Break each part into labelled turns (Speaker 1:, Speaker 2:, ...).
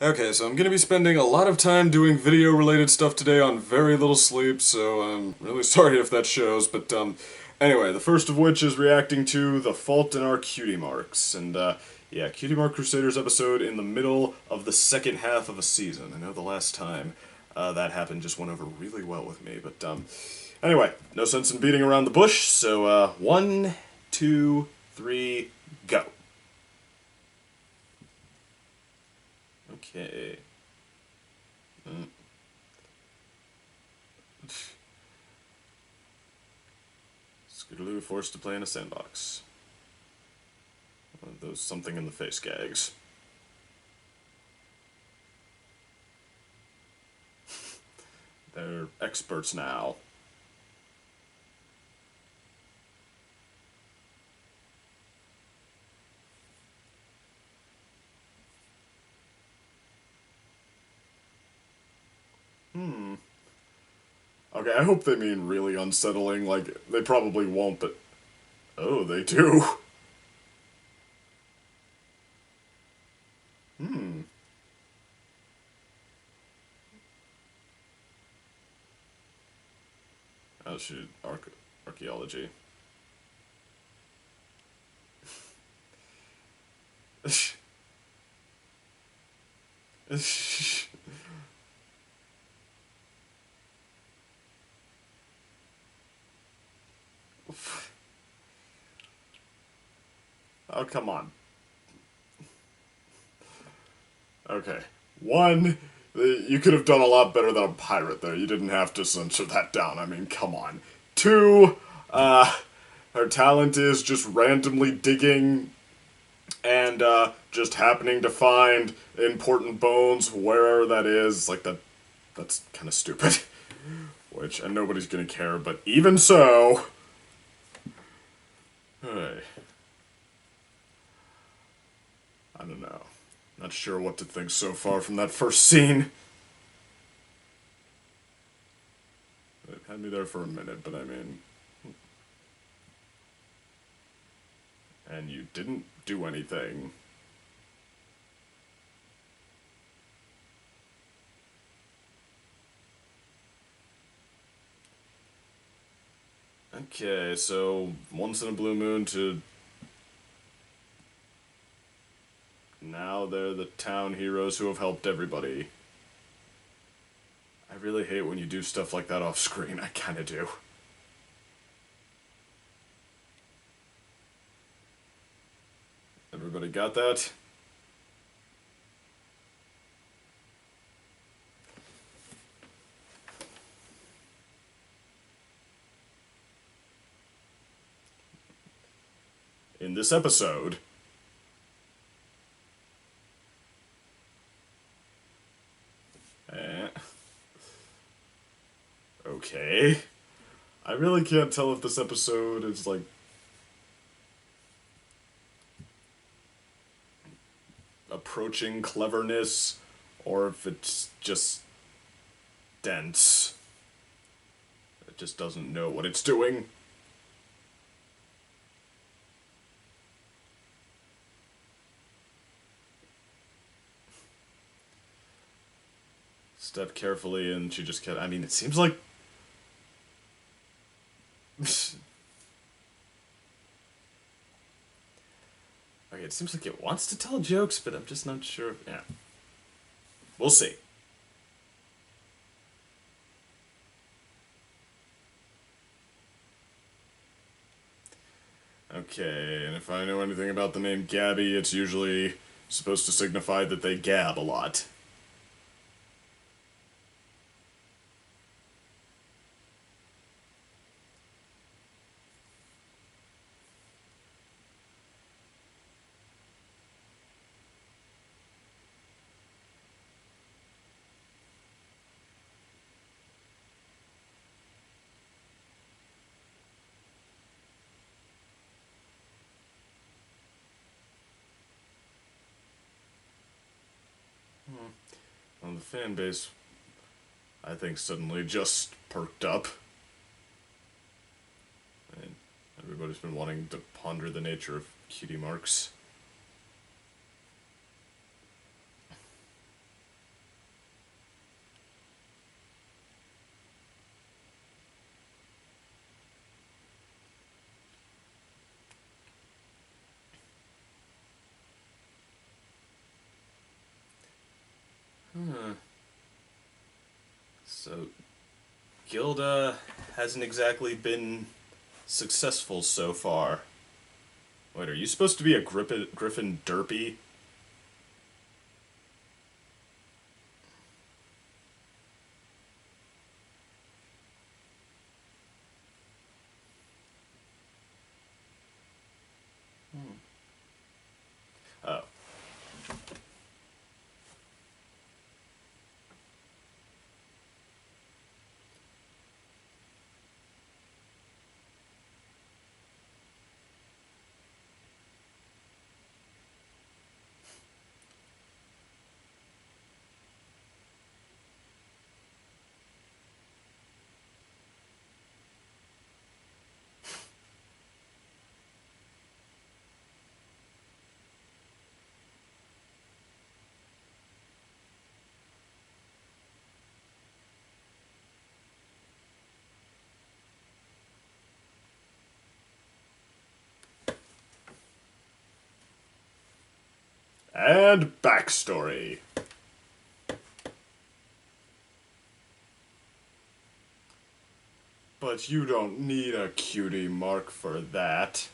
Speaker 1: Okay, so I'm gonna be spending a lot of time doing video-related stuff today on very little sleep, so I'm really sorry if that shows, but, anyway, the first of which is reacting to The Fault in Our Cutie Marks, and, yeah, Cutie Mark Crusaders episode in the middle of the second half of a season. I know the last time, that happened just went over really well with me, but, anyway, no sense in beating around the bush, so, 1, 2, 3, go. Okay. Scootaloo forced to play in a sandbox. One of those something in the face gags. They're experts now. Okay, I hope they mean really unsettling, like, they probably won't, but... Oh, they do. Oh, shoot. Archaeology. Oh, come on. Okay. One, you could have done a lot better than a pirate there. You didn't have to censor that down. I mean, come on. Two, her talent is just randomly digging and just happening to find important bones wherever that is. Like, that's kind of stupid. Which, and nobody's gonna care, but even so... Hey. I don't know. Not sure what to think so far from that first scene. It had me there for a minute, but I mean... And you didn't do anything. Okay, so once in a blue moon to... Now they're the town heroes who have helped everybody. I really hate when you do stuff like that off screen. I kinda do. Everybody got that? In this episode... Okay. I really can't tell if this episode is, like... approaching cleverness, or if it's just... dense. It just doesn't know what it's doing. Step carefully, and she just kept... I mean, it seems like... Okay, it seems like it wants to tell jokes, but I'm just not sure. Yeah. We'll see. Okay, and if I know anything about the name Gabby, it's usually supposed to signify that they gab a lot. Well, the fan base, I think, suddenly just perked up. And everybody's been wanting to ponder the nature of cutie marks. Hmm. So, Gilda hasn't exactly been successful so far. Wait, are you supposed to be a Griffin Derpy? Oh. And backstory. But you don't need a cutie mark for that.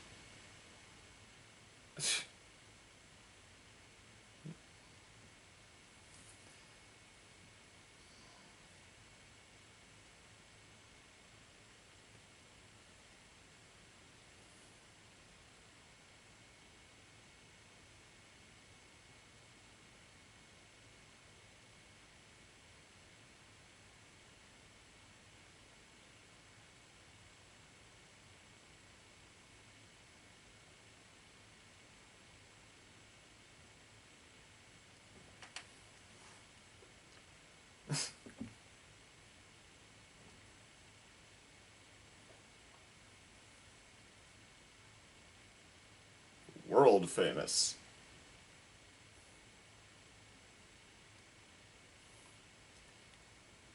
Speaker 1: World famous.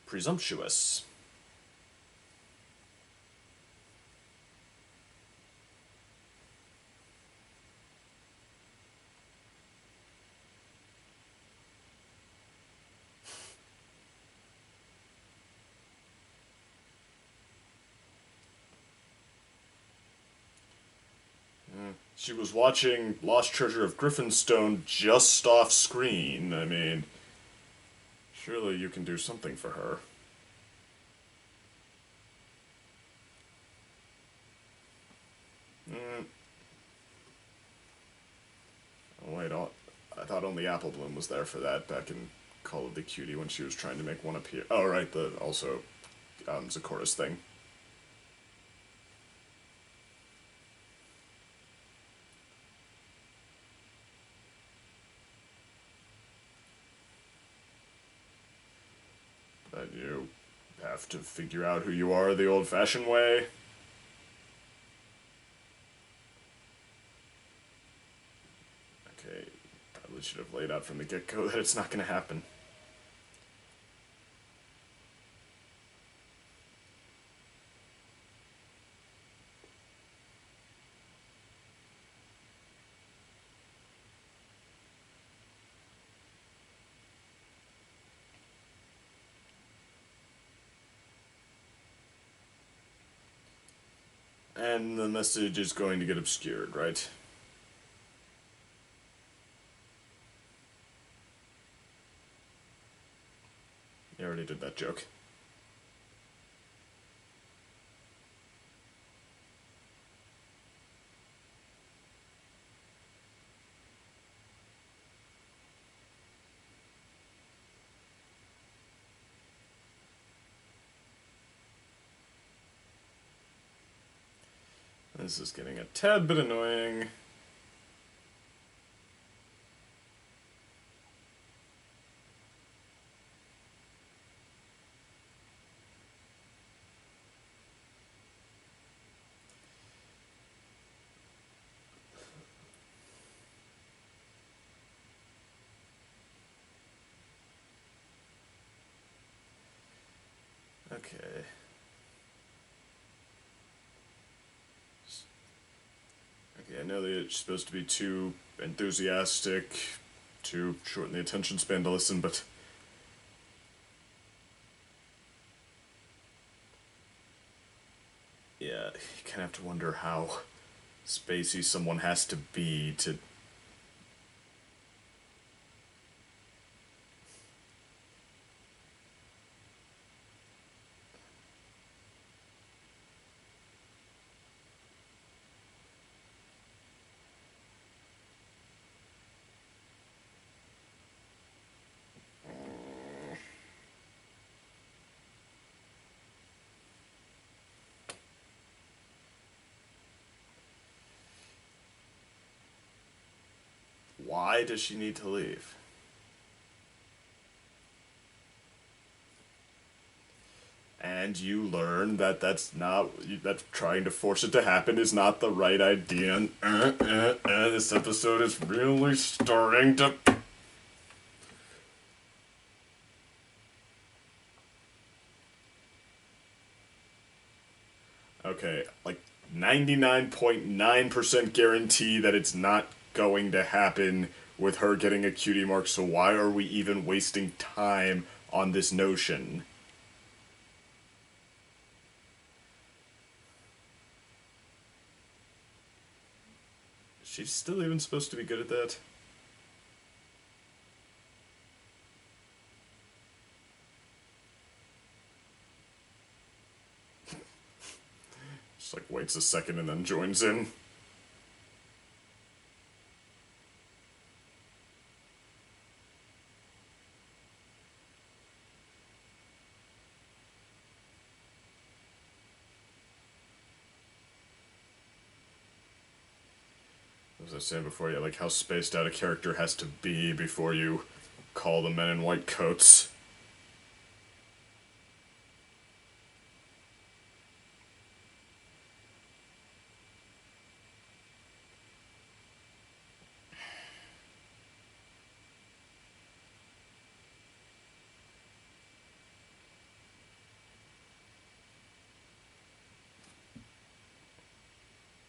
Speaker 1: Presumptuous. She was watching Lost Treasure of Griffinstone just off screen. I mean, surely you can do something for her. Mm. Oh, wait, I thought only Apple Bloom was there for that back in Call of the Cutie when she was trying to make one appear. Oh, right, the also Zikora's thing. But you have to figure out who you are the old-fashioned way. Okay, probably should have laid out from the get-go that it's not going to happen. And the message is going to get obscured, right? You already did that joke. This is getting a tad bit annoying. Okay. Okay, I know that it's supposed to be too enthusiastic, to shorten the attention span to listen, but you kind of have to wonder how spacey someone has to be to... Why does she need to leave? And you learn that that trying to force it to happen is not the right idea. And, this episode is really starting to... Okay, like 99.9% guarantee that it's not going to happen with her getting a cutie mark, so why are we even wasting time on this notion? She's still even supposed to be good at that? Just like waits a second and then joins in. As I was saying before, yeah, like how spaced out a character has to be before you call the men in white coats.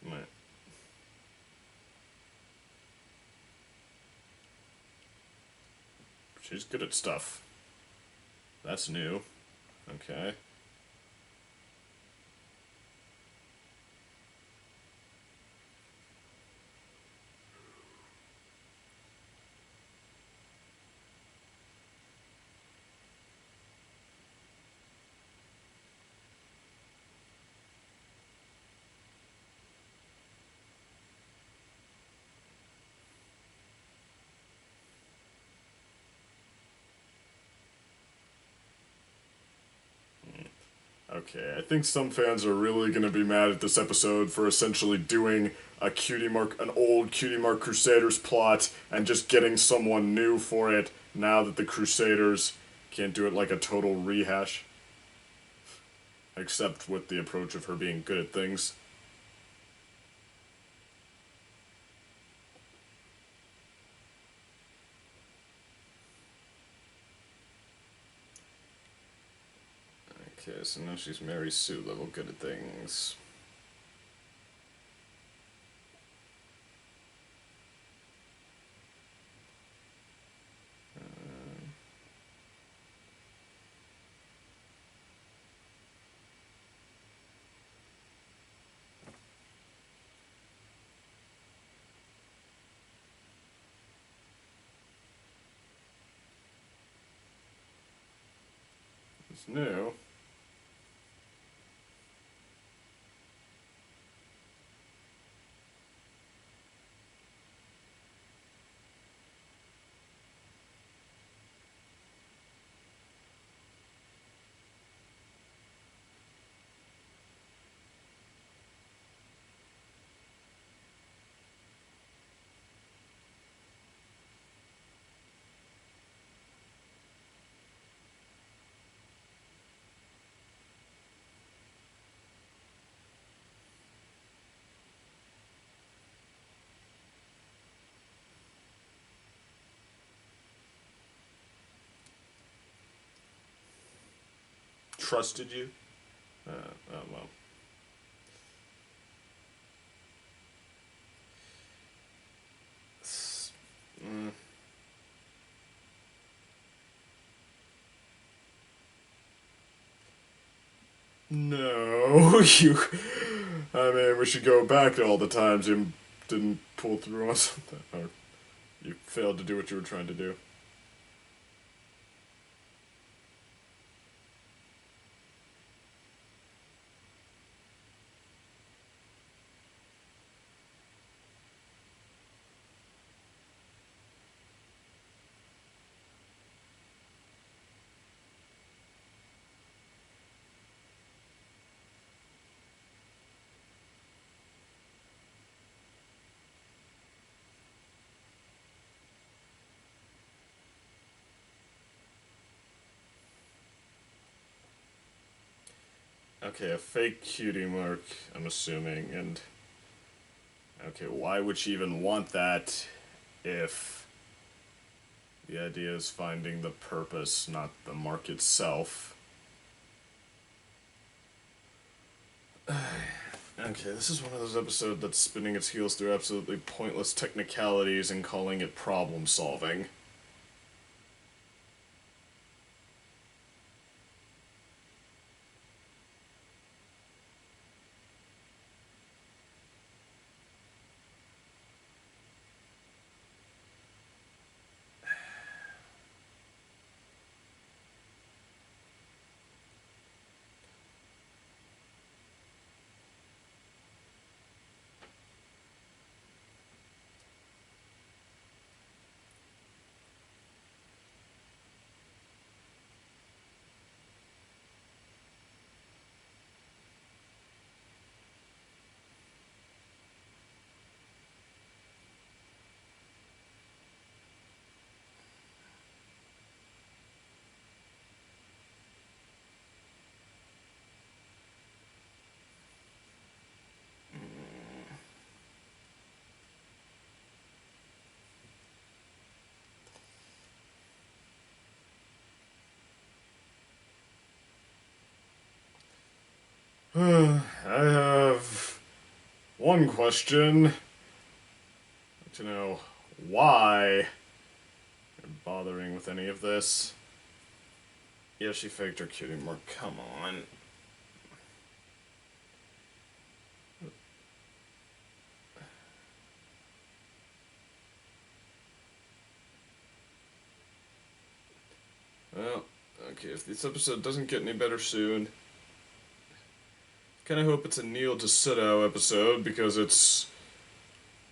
Speaker 1: Right. She's good at stuff. That's new. Okay. Okay, I think some fans are really gonna be mad at this episode for essentially doing an old Cutie Mark Crusaders plot and just getting someone new for it now that the Crusaders can't do it like a total rehash. Except with the approach of her being good at things. Okay, so now she's Mary Sue level good at things. It's new. Trusted you? Oh well. Mm. No, you... I mean, we should go back to all the times you didn't pull through on something, or you failed to do what you were trying to do. Okay, a fake cutie mark, I'm assuming, and... Okay, why would she even want that if the idea is finding the purpose, not the mark itself? Okay, this is one of those episodes that's spinning its heels through absolutely pointless technicalities and calling it problem solving. I have one question. To know why you're bothering with any of this. Yeah, she faked her cutie mark. Come on. Well, okay, if this episode doesn't get any better soon, kinda hope it's a Neil DeSoto episode, because it's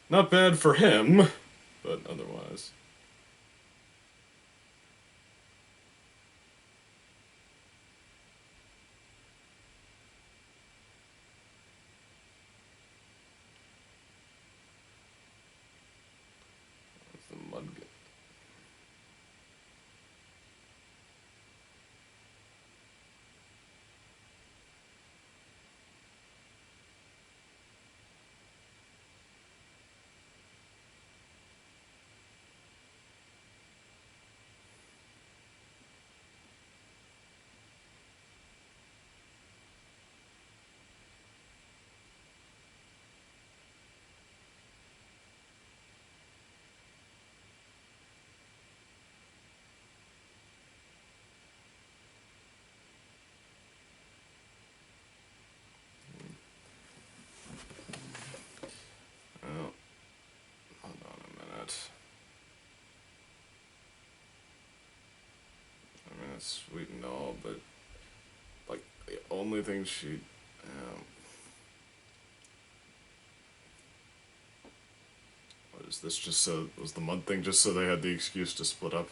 Speaker 1: not bad for him, but otherwise. It's the mud. Oh, hold on a minute. I mean, it's sweet and all, but like the only thing she, what is this? Just so was the mud thing just so they had the excuse to split up?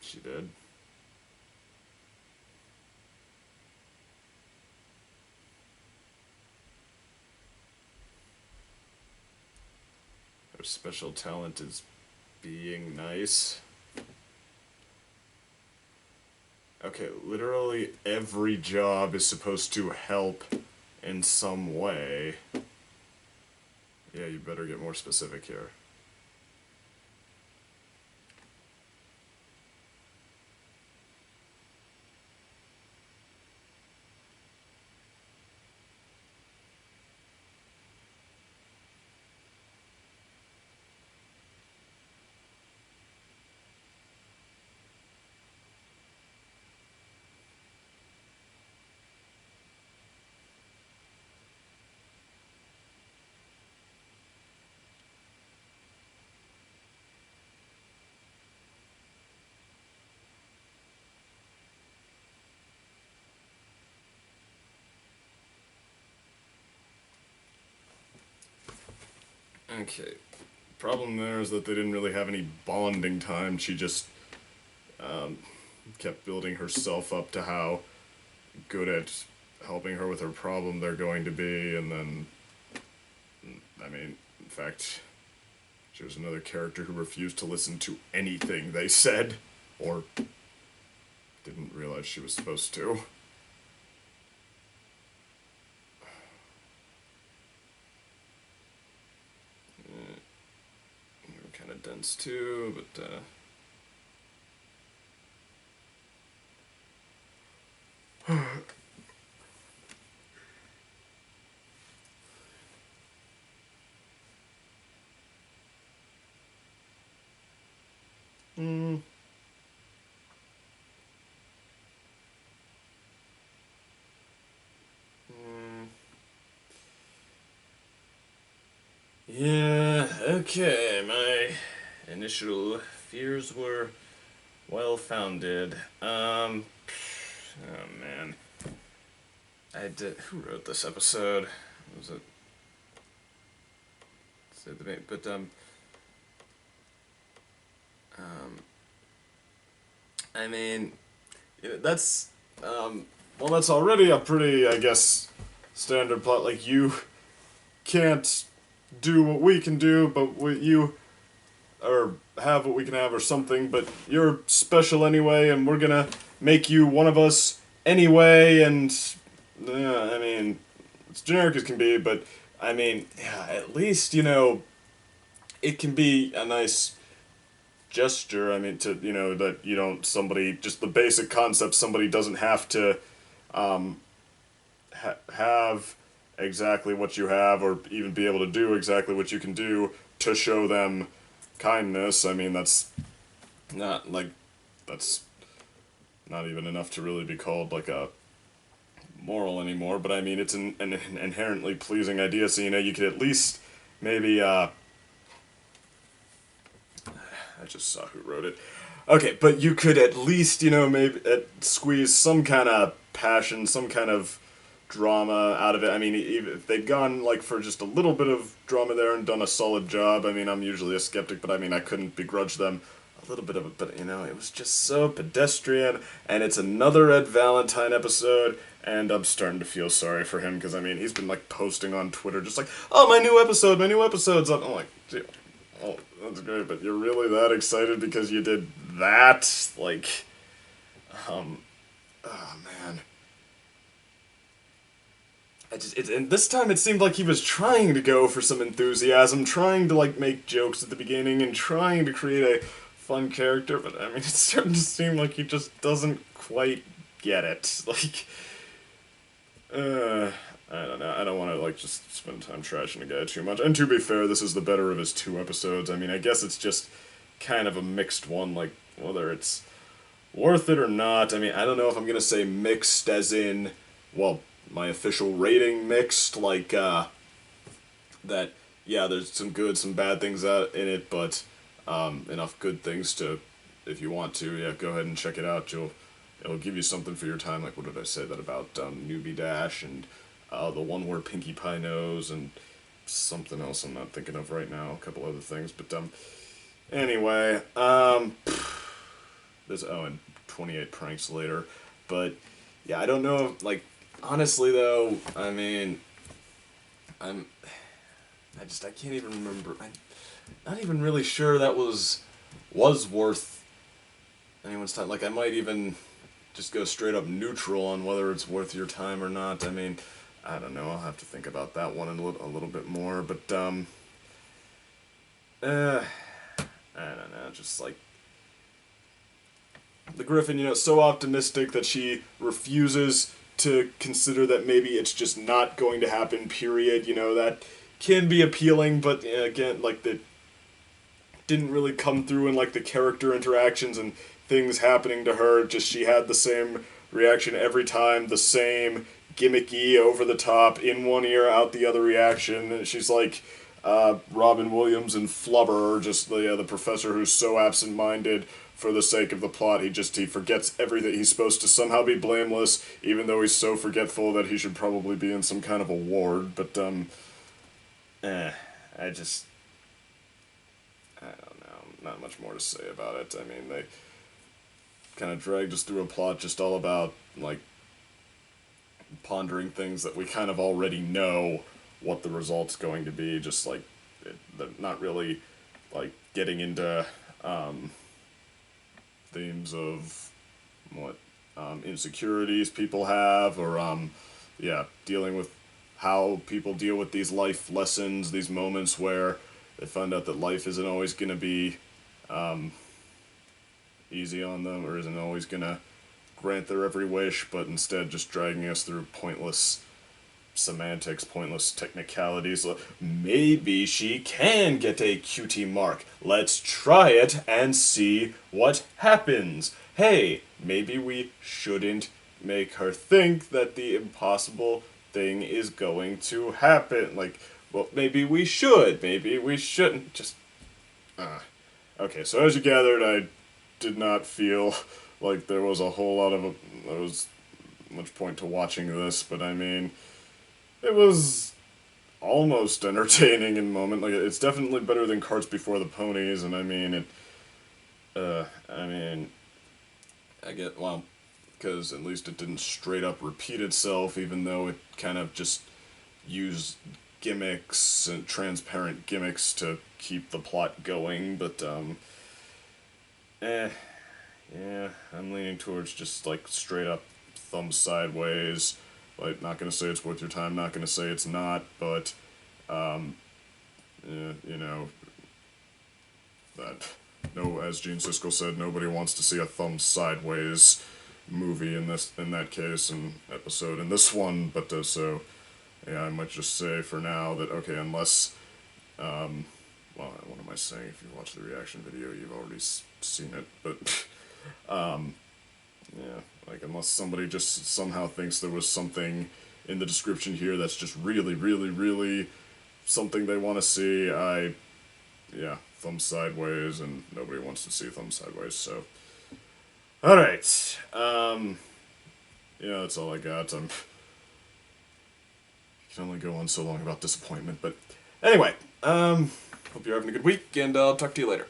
Speaker 1: She did. Her special talent is being nice. Okay, literally every job is supposed to help in some way. Yeah, you better get more specific here. Okay. Problem there is that they didn't really have any bonding time. She just kept building herself up to how good at helping her with her problem they're going to be, and then, I mean, in fact, she was another character who refused to listen to anything they said, or didn't realize she was supposed to. Kind of dense too, but mm. Yeah, okay, my initial fears were well-founded. Oh man. Who wrote this episode? Was it? Say the name, but I mean, that's well, that's already a pretty, I guess, standard plot. Like, you can't do what we can do, but you or have what we can have or something, but you're special anyway, and we're gonna make you one of us anyway, and yeah, I mean, it's generic as can be, but I mean, yeah, at least, it can be a nice gesture, I mean, to, that you don't, somebody, just the basic concept, somebody doesn't have to have exactly what you have, or even be able to do exactly what you can do to show them kindness. I mean, that's not, like, that's not even enough to really be called, like, a moral anymore, but I mean, it's an inherently pleasing idea, so, you could at least maybe, I just saw who wrote it. Okay, but you could at least, maybe squeeze some kind of passion, some kind of drama out of it. I mean, if they'd gone, like, for just a little bit of drama there and done a solid job, I mean, I'm usually a skeptic, but I mean, I couldn't begrudge them a little bit of it, but, it was just so pedestrian, and it's another Ed Valentine episode, and I'm starting to feel sorry for him, because, I mean, he's been, like, posting on Twitter, just like, oh, my new episode's on. I'm like, dude, oh, that's great, but you're really that excited because you did that? Like, oh, man. And this time it seemed like he was trying to go for some enthusiasm, trying to, like, make jokes at the beginning, and trying to create a fun character, but, I mean, it's starting to seem like he just doesn't quite get it. Like, I don't know, I don't want to, like, just spend time trashing the guy too much, and to be fair, this is the better of his 2 episodes. I mean, I guess it's just kind of a mixed one, like, whether it's worth it or not. I mean, I don't know if I'm gonna say mixed as in, well, my official rating mixed, like, that, yeah, there's some good, some bad things out in it, but, enough good things to, if you want to, yeah, go ahead and check it out. It'll give you something for your time. Like, what did I say that about, Newbie Dash, and, the one where Pinkie Pie knows, and something else I'm not thinking of right now, a couple other things, but, anyway, there's, and 28 pranks later, but, yeah, I don't know, like, honestly, though, I mean, I can't even remember. I'm not even really sure that was worth anyone's time. Like, I might even just go straight up neutral on whether it's worth your time or not. I mean, I don't know. I'll have to think about that one a little bit more. But, I don't know. Just, like, the Griffin, so optimistic that she refuses to consider that maybe it's just not going to happen, period. That can be appealing, but again, like, that didn't really come through in, like, the character interactions and things happening to her. Just, she had the same reaction every time, the same gimmicky, over the top, in one ear, out the other reaction. And she's like Robin Williams and Flubber, just the professor who's so absent-minded for the sake of the plot. He forgets everything. He's supposed to somehow be blameless, even though he's so forgetful that he should probably be in some kind of a ward. But, not much more to say about it. I mean, they kind of dragged us through a plot just all about, like, pondering things that we kind of already know what the result's going to be, just, like, they're not really, like, getting into, themes of what, insecurities people have, or, yeah, dealing with how people deal with these life lessons, these moments where they find out that life isn't always going to be easy on them, or isn't always going to grant their every wish, but instead just dragging us through pointless semantics, pointless technicalities. Maybe she can get a cutie mark. Let's try it and see what happens. Hey, maybe we shouldn't make her think that the impossible thing is going to happen. Like, well, maybe we should, maybe we shouldn't. Just, okay, so as you gathered, I did not feel like there was a whole lot of, there was much point to watching this, but I mean, it was almost entertaining in moment. Like, it's definitely better than Carts Before the Ponies, and I mean, I get, well, because at least it didn't straight up repeat itself, even though it kind of just used gimmicks and transparent gimmicks to keep the plot going, but, yeah, I'm leaning towards just, like, straight up thumb sideways. Like, not gonna say it's worth your time, not gonna say it's not, but, you know, that, no, as Gene Siskel said, nobody wants to see a thumb sideways movie in that case, and episode in this one, but, so, yeah, I might just say for now that, okay, unless, well, what am I saying? If you watch the reaction video, you've already seen it, but, yeah, like, unless somebody just somehow thinks there was something in the description here that's just really, really, really something they want to see, yeah, thumb sideways, and nobody wants to see thumb sideways, so. Alright, yeah, that's all I got. I can only go on so long about disappointment, but anyway, hope you're having a good week, and I'll talk to you later.